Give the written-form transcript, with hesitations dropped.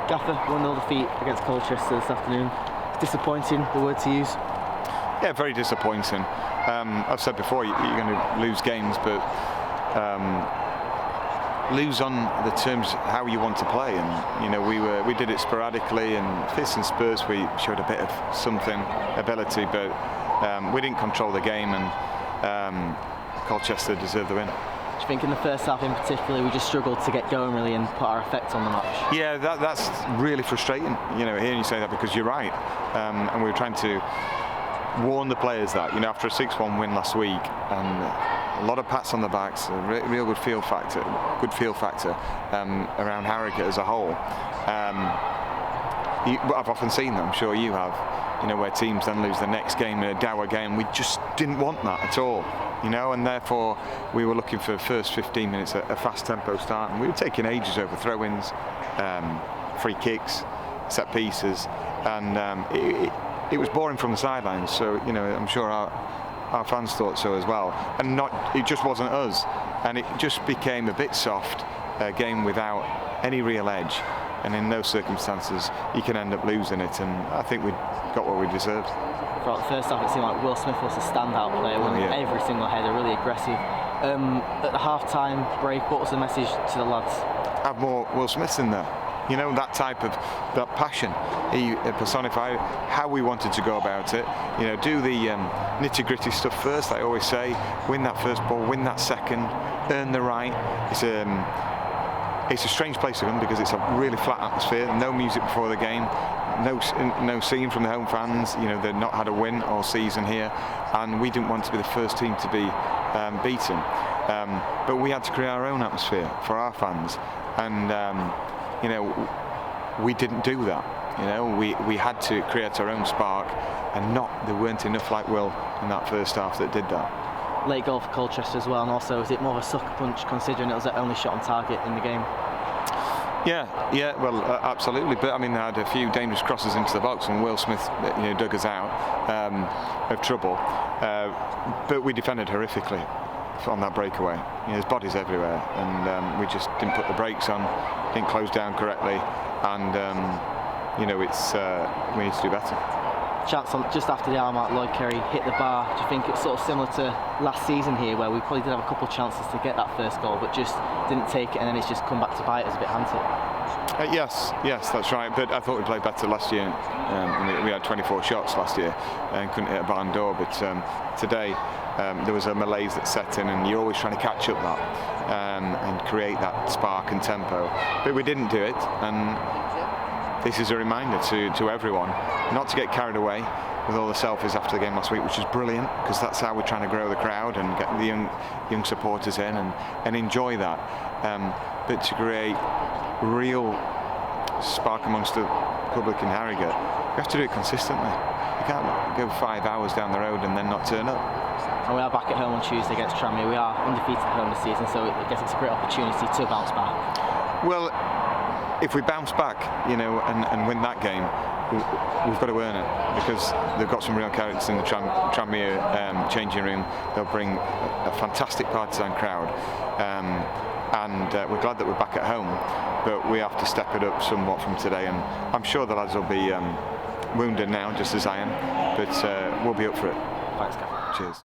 Gaffer, 1-0 defeat against Colchester this afternoon. It's disappointing, the word to use. Yeah, very disappointing. I've said before, you're going to lose games, but lose on the terms how you want to play. And you know, we did it sporadically, and Fist and Spurs we showed a bit of something ability, but we didn't control the game, and Colchester deserved the win. Do you think in the first half in particular we just struggled to get going really and put our effect on the match? Yeah, that's really frustrating. You know, hearing you say that, because you're right, and we were trying to warn the players that, you know, after a 6-1 win last week and a lot of pats on the backs, a real good feel factor around Harrogate as a whole. I've often seen that, I'm sure you have, you know, where teams then lose the next game in a dour game. We just didn't want that at all, you know, and therefore we were looking for the first 15 minutes a fast tempo start, and we were taking ages over throw-ins, free kicks, set pieces, and it was boring from the sidelines. So, you know, I'm sure our fans thought so as well, and it just wasn't us, and it just became a bit soft, a game without any real edge, and in those circumstances you can end up losing it, and I think we got what we deserved. Throughout the first half it seemed like Will Smith was a standout player, winning every single header, really aggressive. At the half-time break, what was the message to the lads? Have more Will Smiths in there. You know, that type of passion. He personified how we wanted to go about it. You know, do the nitty-gritty stuff first, I always say. Win that first ball, win that second, earn the right. It's a strange place to come because it's a really flat atmosphere, no music before the game, no scene from the home fans. You know, they've not had a win all season here, and we didn't want to be the first team to be beaten. But we had to create our own atmosphere for our fans, and you know, we didn't do that. You know, we had to create our own spark, and there weren't enough like Will in that first half that did that. Late goal for Colchester as well, and also is it more of a sucker punch considering it was the only shot on target in the game? Yeah, well, absolutely. But I mean, they had a few dangerous crosses into the box, and Will Smith, you know, dug us out of trouble. But we defended horrifically on that breakaway. You know, there's bodies everywhere, and we just didn't put the brakes on, didn't close down correctly, and you know, we need to do better. Chance on just after the hour mark, Lloyd Kerry hit the bar. Do you think it's sort of similar to last season here, where we probably did have a couple of chances to get that first goal, but just didn't take it, and then it's just come back to bite us a bit, hasn't it? Yes, that's right. But I thought we played better last year. We had 24 shots last year and couldn't hit a barn door. But today there was a malaise that set in, and you're always trying to catch up that and create that spark and tempo. But we didn't do it, and this is a reminder to everyone not to get carried away with all the selfies after the game last week, which is brilliant, because that's how we're trying to grow the crowd and get the young supporters in and enjoy that. But to create real spark amongst the public in Harrogate, we have to do it consistently. You can't go 5 hours down the road and then not turn up. And we are back at home on Tuesday against Tranmere. We are undefeated at home this season, so I guess it's a great opportunity to bounce back. Well, if we bounce back, you know, and win that game, we've got to earn it, because they've got some real characters in the Tranmere changing room. They'll bring a fantastic partisan crowd, and we're glad that we're back at home, but we have to step it up somewhat from today, and I'm sure the lads will be wounded now, just as I am, but we'll be up for it. Thanks, Gavin. Cheers.